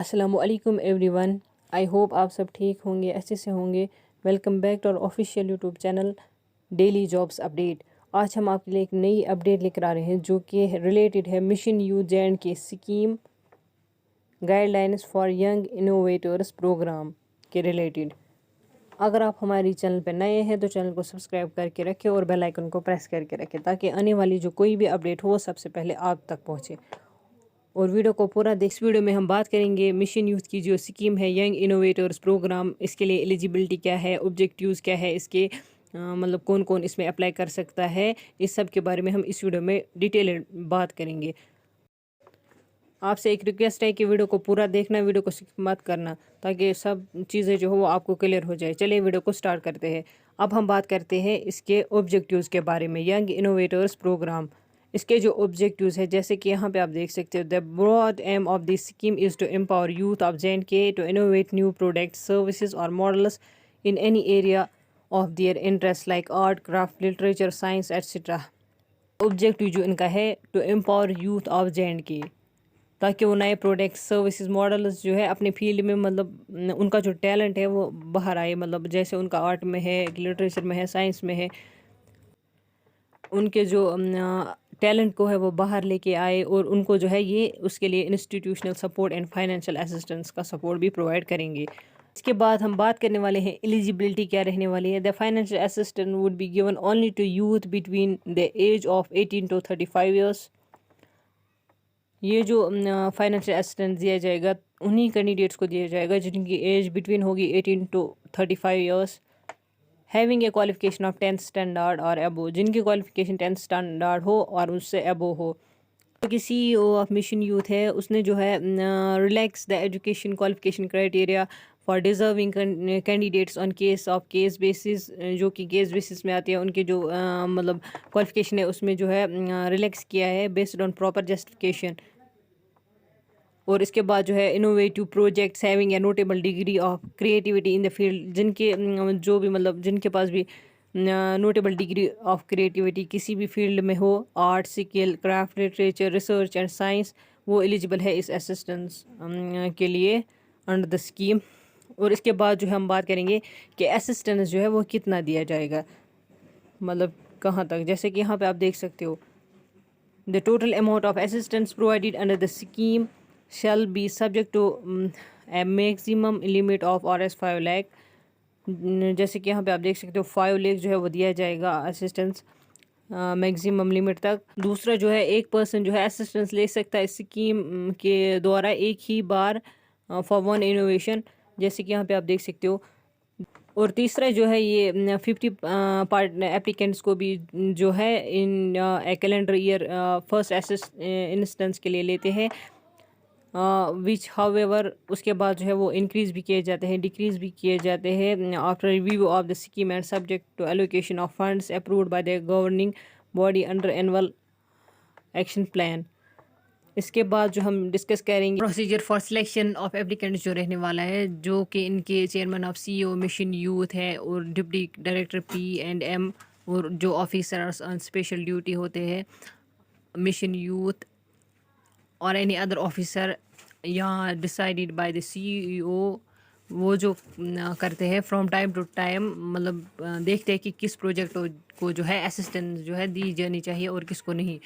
السلام علیکم every one. آئی hope آپ سب ٹھیک ہوں گے، اچھے سے ہوں گے. ویلکم بیک ٹو اور official YouTube channel daily jobs update. آج ہم آپ کے لیے ایک نئی اپڈیٹ لے کر آ رہے ہیں جو کہ ریلیٹڈ ہے mission youth J K scheme guidelines for young innovators programme کے ریلیٹڈ. اگر آپ ہماری چینل پہ نئے ہیں تو چینل کو سبسکرائب کر کے رکھیں اور بیل آئیکن کو پریس کر کے رکھیں تاکہ آنے والی جو کوئی بھی اپڈیٹ ہو وہ سب سے پہلے آپ تک پہنچے. اور ویڈیو کو پورا دیکھ. اس ویڈیو میں ہم بات کریں گے مشن یوتھ کی جو اسکیم ہے ینگ انوویٹرس پروگرام، اس کے لیے ایلیجیبلٹی کیا ہے، آبجیکٹیوز کیا ہے، اس کے مطلب کون کون اس میں اپلائی کر سکتا ہے. اس سب کے بارے میں ہم اس ویڈیو میں ڈیٹیل بات کریں گے. آپ سے ایک ریکویسٹ ہے کہ ویڈیو کو پورا دیکھنا، ویڈیو کو سکپ مت کرنا تاکہ سب چیزیں جو ہو وہ آپ کو کلیئر ہو جائے. چلیے ویڈیو کو سٹارٹ کرتے ہیں. اب ہم بات کرتے ہیں اس کے آبجیکٹیوز کے بارے میں. ینگ انوویٹرس پروگرام، اس کے جو آبجیکٹیوز ہے جیسے کہ یہاں پہ آپ دیکھ سکتے ہو. The broad aim of the scheme is to empower youth of JNK to innovate new products, services اور models in any area of their interest like art, craft, literature, science etcetera. Objective جو ان کا ہے to empower youth of JNK تاکہ وہ نئے products, services, models جو ہے اپنے فیلڈ میں مطلب ان کا جو ٹیلنٹ ہے وہ باہر آئے. مطلب جیسے ان کا آرٹ میں ہے، لٹریچر میں ہے، سائنس میں ہے، ان کے جو ٹیلنٹ کو ہے وہ باہر لے کے آئے اور ان کو جو ہے یہ اس کے لیے institutional support and financial assistance کا سپورٹ بھی پرووائڈ کریں گے. اس کے بعد ہم بات کرنے والے ہیں ایلیجیبلٹی کیا رہنے والی ہے. The financial assistance would be given only to youth between the age of 18 to 35 years. یہ جو فائنینشیل اسسٹنس دیا جائے گا انہی کینڈیڈیٹس کو دیا جائے گا جن کی ایج بٹوین ہوگی 18 to 35 years. Having a qualification of 10th standard اور ابو، جن کی کوالیفیکیشن 10th اسٹینڈرڈ ہو اور اس سے ابو ہو. کہ CEO آف مشن یوتھ ہے اس نے جو ہے relax the education qualification criteria for deserving candidates on case basis, جو کہ کیس بیسس میں آتی ہے. ان کے جو مطلب کوالیفیکیشن ہے اس میں جو ہے ریلیکس کیا ہے بیسڈ آن پراپر جسٹیفیکیشن. اور اس کے بعد جو ہے innovative projects having a notable degree of creativity in the field, جن کے جو بھی مطلب جن کے پاس بھی نوٹیبل ڈگری آف کریٹیوٹی کسی بھی فیلڈ میں ہو، art, skill, craft, literature, research and science, وہ ایلیجیبل ہے اس اسسٹنس کے لیے انڈر دا اسکیم. اور اس کے بعد جو ہے ہم بات کریں گے کہ اسسٹنس جو ہے وہ کتنا دیا جائے گا، مطلب کہاں تک. جیسے کہ یہاں پہ آپ دیکھ سکتے ہو the total amount of assistance provided under the scheme shall be subject to a maximum limit of Rs 5 lakh. جیسے کہ یہاں پہ آپ دیکھ سکتے ہو 5 lakh جو ہے وہ دیا جائے گا اسسٹنس میکسیمم لمٹ تک. دوسرا جو ہے ایک پرسن جو ہے اسسٹنس لے سکتا ہے اس اسکیم کے دوارا ایک ہی بار فار ون انوویشن، جیسے کہ یہاں پہ آپ دیکھ سکتے ہو. اور تیسرا جو ہے یہ 50 اپلیکینٹس کو بھی جو ہے ان کیلنڈر ایئر فرسٹ انسٹنس کے لیے لیتے ہیں، وچ ہاؤ ایور اس کے بعد جو ہے وہ انکریز بھی کیے جاتے ہیں، ڈیکریز بھی کیے جاتے ہیں after review of the scheme and subject to allocation of funds approved by the governing body under annual action plan. اس کے بعد جو ہم ڈسکس کریں گے procedure for selection of applicants جو رہنے والا ہے، جو کہ ان کے chairman of CEO mission youth ہے اور ڈپٹی ڈائریکٹر P&M اور جو آفیسرس آن اسپیشل ڈیوٹی ہوتے ہیں مشن یوتھ اور اینی ادر آفیسر یا ڈیسائیڈیڈ بائی دا CEO، وہ جو کرتے ہیں فرام ٹائم ٹو ٹائم، مطلب دیکھتے ہیں کہ کس پروجیکٹ کو جو ہے اسسٹنس جو ہے دی جانی چاہیے اور کس کو نہیں.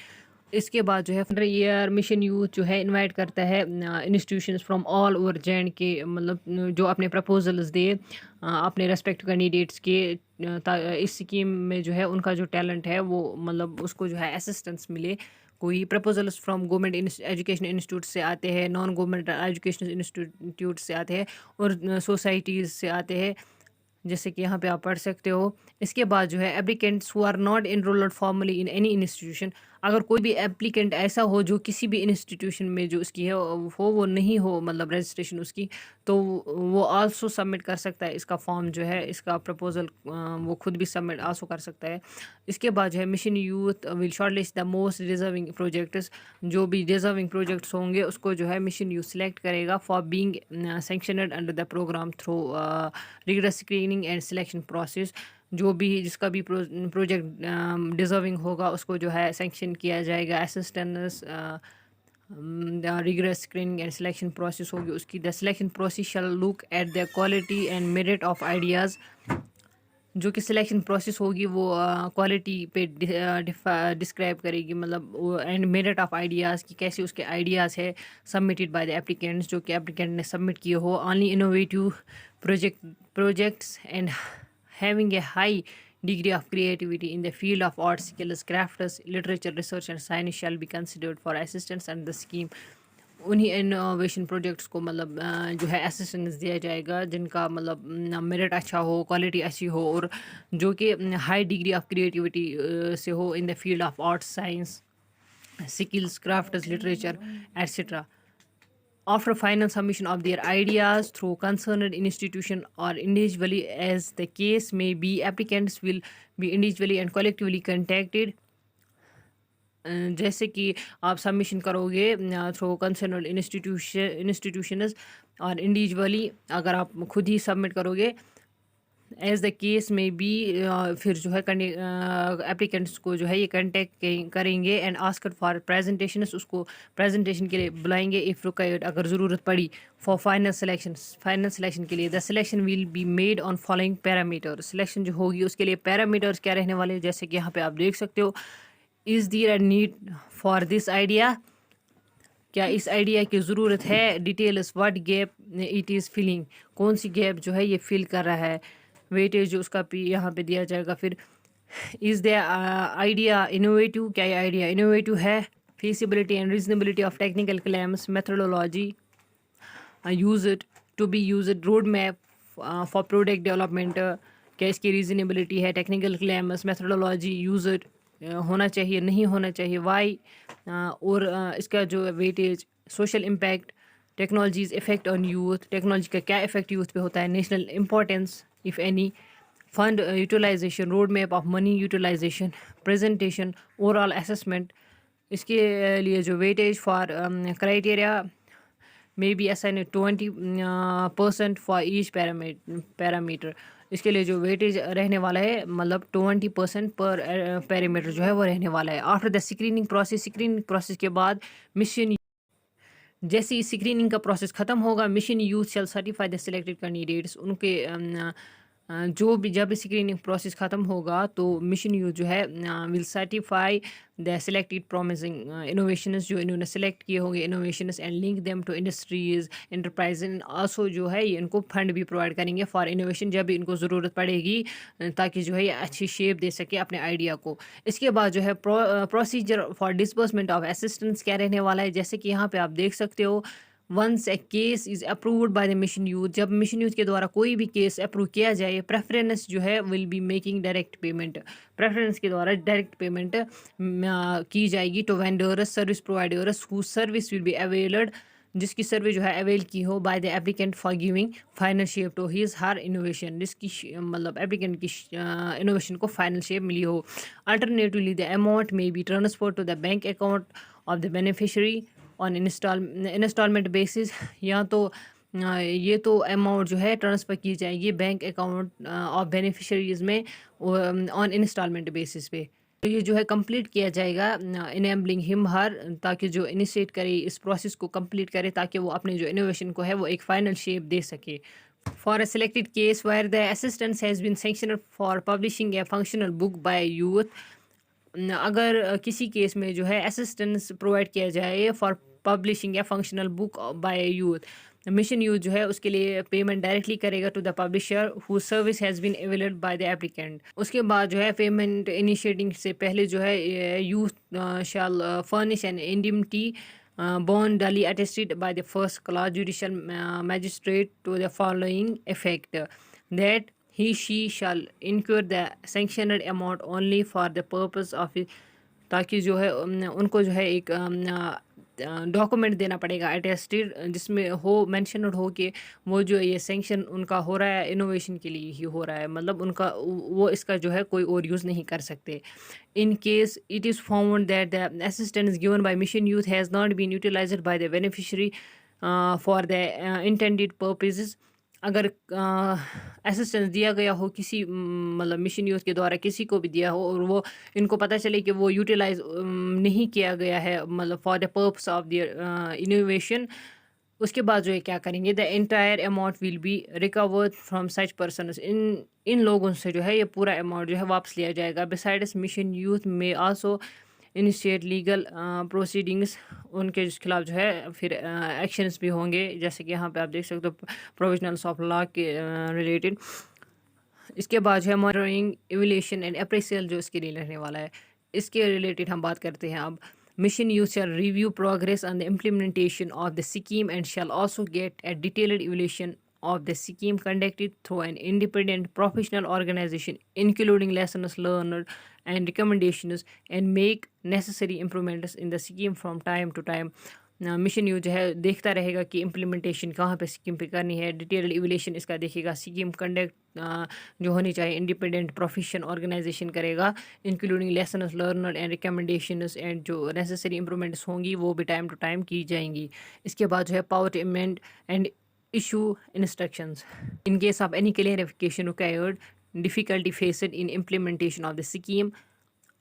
اس کے بعد جو ہے فنڈر ایئر مشن یوتھ جو ہے انوائٹ کرتا ہے institutions from all over JNK، مطلب جو اپنے پرپوزلز دے اپنے ریسپیکٹ کینڈیڈیٹس کے، اس اسکیم میں جو ہے ان کا جو ٹیلنٹ ہے وہ مطلب اس کو جو ہے اسسٹنس ملے. کوئی proposals from government education institute سے آتے ہیں، نان گورنمنٹ ایجوکیشن انسٹیٹیوٹ سے آتے ہیں اور سوسائٹیز سے آتے ہیں، جیسے کہ یہاں پہ آپ پڑھ سکتے ہو. اس کے بعد جو ہے applicants who are not enrolled formally in any institution, اگر کوئی بھی ایپلیکینٹ ایسا ہو جو کسی بھی انسٹیٹیوشن میں جو اس کی ہے وہ نہیں ہو مطلب رجسٹریشن اس کی، تو وہ آلسو سبمٹ کر سکتا ہے اس کا فارم جو ہے، اس کا پرپوزل وہ خود بھی سبمٹ آلسو کر سکتا ہے. اس کے بعد جو ہے mission youth will short list the most deserving projects, جو بھی ڈیزرونگ پروجیکٹس ہوں گے اس کو جو ہے مشن یوتھ سلیکٹ کرے گا for being sanctioned under the programme through regular screening and selection process. جو بھی جس کا بھی پروجیکٹ ڈیزرونگ ہوگا اس کو جو ہے سینکشن کیا جائے گا assistance rigorous screening and selection process ہوگی اس کی. The selection process shall look at the quality and merit of ideas. جو کہ سلیکشن پروسیس ہوگی وہ کوالٹی پہ ڈسکرائب کرے گی, مطلب اینڈ میرٹ آف آئیڈیاز کی کیسے اس کے آئیڈیاز ہے سبمٹیڈ بائی دا اپلیکینٹس, جو کہ اپلیکینٹ نے سبمٹ کیے ہو. Only innovative projects and having a high degree of creativity in the field of art, skills, crafts, literature, research and science shall be considered for assistance under the scheme. انہیں innovation projects کو مطلب جو ہے assistance دیا جائے گا جن کا مطلب میرٹ اچھا ہو, کوالٹی اچھی ہو, اور جو کہ ہائی ڈگری آف کریٹیوٹی سے ہو in the field of arts, science, skills, crafts, literature etcetera. After final submission of their ideas through concerned institution or individually as the case may be, applicants will be individually and collectively contacted. جیسے کہ آپ submission کرو گے through concerned institutions اور individually اگر آپ خود ہی submit کرو گے ایز دا کیس میں بی, پھر جو ہے اپلیکینٹس کو جو ہے یہ کنٹیکٹ کریں گے اینڈ آسکڈ فار پریزنٹیشنس, اس کو پریزنٹیشن کے لیے بلائیں گے اف ریکوائرڈ اگر ضرورت پڑی فار فائنل سلیکشن کے لیے. The selection will be made on following parameter. Selection جو ہوگی اس کے لیے پیرامیٹرس کیا رہنے والے, جیسے کہ یہاں پہ آپ دیکھ سکتے ہو. Is there a need for this idea, کیا اس آئیڈیا کی ضرورت ہے. Details what gap it is filling, کون سی گیپ جو ہے یہ فل کر رہا ہے. ویٹیج جو اس کا یہاں پہ دیا جائے گا. پھر از دا آئیڈیا انوویٹیو, کیا یہ آئیڈیا انوویٹیو ہے. Feasibility and reasonability of technical claims, methodology use it to be use it. Road map for product development, کیا اس کی ریزنیبلٹی ہے. Technical claims, methodology use it ہونا چاہیے نہیں ہونا چاہیے, وائی, اور اس کا جو weightage. Social impact, technologies affect on youth, technology کا کیا افیکٹ یوتھ پہ ہوتا ہے. National importance if any. Fund utilization, road map of money utilization, presentation, overall assessment. اس کے لیے جو weightage for criteria may be assigned 20% for each parameter. اس کے لیے جو ویٹیج رہنے والا ہے مطلب 20% پر پیرامیٹر جو ہے وہ رہنے والا ہے. آفٹر دا اسکریننگ پروسیس کے بعد مشن, جیسے اسکریننگ کا پروسیس ختم ہوگا, mission youth shall certify the selected candidates. ان کے جو بھی جب اسکریننگ پروسیس ختم ہوگا تو مشن یوتھ جو ہے will certify the selected promising innovations, جو انہوں نے سلیکٹ کیے ہوں گے innovations, and link them to industries enterprise. Also جو ہے یہ ان کو فنڈ بھی پرووائڈ کریں گے فار انوویشن جب بھی ان کو ضرورت پڑے گی, تاکہ جو ہے یہ اچھی شیپ دے سکے اپنے آئیڈیا کو. اس کے بعد جو ہے procedure for disbursement of assistance کیا رہنے والا ہے, جیسے کہ یہاں پہ آپ دیکھ سکتے ہو. Once a case is approved by the mission youth, جب مشن یوتھ کے دوارا کوئی بھی کیس اپروو کیا جائے, پریفرنس جو ہے will be making direct payment, preference کے دوارا ڈائریکٹ پیمنٹ کی جائے گی to vendors, service providers whose service will be availed, جس کی سروس جو ہے اویل کی ہو by the applicant for giving final shape to his her innovation, جس کی مطلب ایپلیکینٹ کی انوویشن کو فائنل شیپ ملی ہو. Alternatively the amount may be transfer to the bank account of the beneficiary on instalment basis, یا تو یہ تو اماؤنٹ جو ہے ٹرانسفر کی جائے گی بینک اکاؤنٹ آف بینیفیشریز میں آن انسٹالمنٹ بیسس پہ. تو یہ جو ہے کمپلیٹ کیا جائے گا انیبلنگ ہم ہر, تاکہ جو انیشیٹ کرے اس پروسیس کو کمپلیٹ کرے تاکہ وہ اپنے جو انوویشن کو ہے وہ ایک فائنل شیپ دے سکے. For a selected case where the assistance has been sanctioned for publishing a functional book by youth, اگر کسی کیس میں جو ہے اسسٹنس پرووائڈ کیا جائے for publishing a functional book by youth, mission youth جو ہے اس کے لیے پیمنٹ ڈائریکٹلی کرے گا to the publisher who service has been availed by the applicant. اس کے بعد جو ہے پیمنٹ انیشیٹنگ سے پہلے جو ہے youth shall furnish an indemnity bond duly attested by the first class judicial magistrate to the following effect, that he she shall incur the sanctioned amount only for the purpose of it, تاکہ جو ہے ان کو جو ہے ایک document دینا پڑے گا attested, جس میں ہو مینشنڈ ہو کہ وہ جو یہ سینکشن ان کا ہو رہا ہے انوویشن کے لیے ہی ہو رہا ہے, مطلب ان کا وہ اس کا جو ہے کوئی اور یوز نہیں کر سکتے. In case it is found that the assistance given by Mission Youth has not been utilized by the beneficiary for the intended purposes, اگر اسسٹنس دیا گیا ہو کسی مطلب مشن یوز کے دوارا کسی کو بھی دیا ہو اور وہ ان کو پتہ چلے کہ وہ یوٹیلائز نہیں کیا گیا ہے مطلب for the purpose of their innovation, اس کے بعد جو ہے کیا کریں گے، the entire amount will be recovered from such persons, ان لوگوں سے جو ہے یہ پورا اماؤنٹ جو ہے واپس لیا جائے گا. بسائڈس مشن یوتھ میں آلسو انیشیٹ لیگل پروسیڈنگس، ان کے خلاف جو ہے پھر ایکشنس بھی ہوں گے، جیسے کہ یہاں پہ آپ دیکھ سکتے ہو پروویژنلس آف لا کے ریلیٹڈ. اس کے بعد جو ہے مانیٹرنگ ایویلیشن اینڈ اپریسیل جو اس کے لیے رہنے والا ہے، اس کے ریلیٹڈ ہم بات کرتے ہیں. اب mission youth shall review progress on the implementation of the scheme and shall also get a detailed evaluation of the scheme conducted through an independent professional organization, including lessons learned and recommendations, and make necessary improvements in the scheme from time to time. Mission you جو ہے دیکھتا رہے گا کہ implementation کہاں پہ scheme پہ کرنی ہے، ڈیٹیلڈ ایویلیشن اس کا دیکھے گا، اسکیم کنڈکٹ جو ہونی چاہیے انڈیپینڈنٹ پروفیشن آرگنائزیشن کرے گا، including lessons learned and recommendations, and جو نیسسری امپرومنٹس ہوں گی وہ بھی ٹائم ٹو ٹائم کی جائیں گی. اس کے بعد جو ہے power to amend and issue instructions in case of any clarification required, difficulty faced in implementation of the scheme.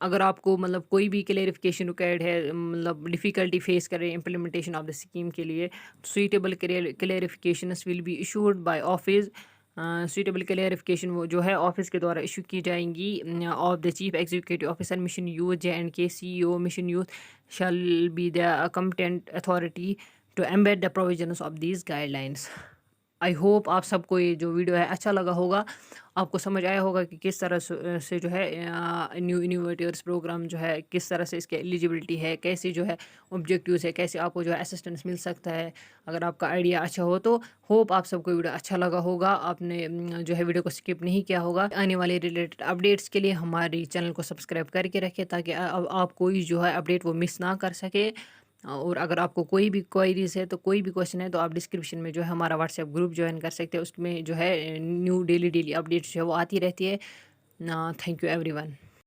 اگر آپ کو مطلب کوئی بھی کلیریفیکیشن ریکوائرڈ ہے، مطلب ڈیفیکلٹی فیس کرے امپلیمنٹیشن آف دا اسکیم کے لیے، suitable clarifications will be issued by office. Suitable clarification وہ جو ہے آفس کے دوارا ایشو کی جائیں گی of the chief executive officer mission youth JNK CEO mission youth shall be the competent authority to embed the provisions of these guidelines. I hope آپ سب کو یہ جو ویڈیو ہے اچھا لگا ہوگا، آپ کو سمجھ آیا ہوگا کہ کس طرح سے جو ہے نیو انوویٹرس پروگرام جو ہے کس طرح سے اس کے ایلیجیبلٹی ہے، کیسے جو ہے آبجیکٹیوز ہے، کیسے آپ کو جو ہے اسسٹنس مل سکتا ہے. اگر آپ کا آئیڈیا اچھا ہو تو ہوپ آپ سب کو ویڈیو اچھا لگا ہوگا، آپ نے جو ہے ویڈیو کو اسکپ نہیں کیا ہوگا. آنے والے ریلیٹڈ اپڈیٹس کے لیے ہماری چینل کو سبسکرائب کر کے رکھیں تاکہ آپ کوئی جو ہے اپڈیٹ وہ مس نہ کر سکے. اور اگر آپ کو کوئی بھی کوئریز ہے تو کوئی بھی کوشچن ہے تو آپ ڈسکرپشن میں جو ہے ہمارا واٹس ایپ گروپ جوائن کر سکتے ہیں، اس میں جو ہے نیو ڈیلی اپڈیٹس جو ہے وہ آتی رہتی ہے. Thank you every one.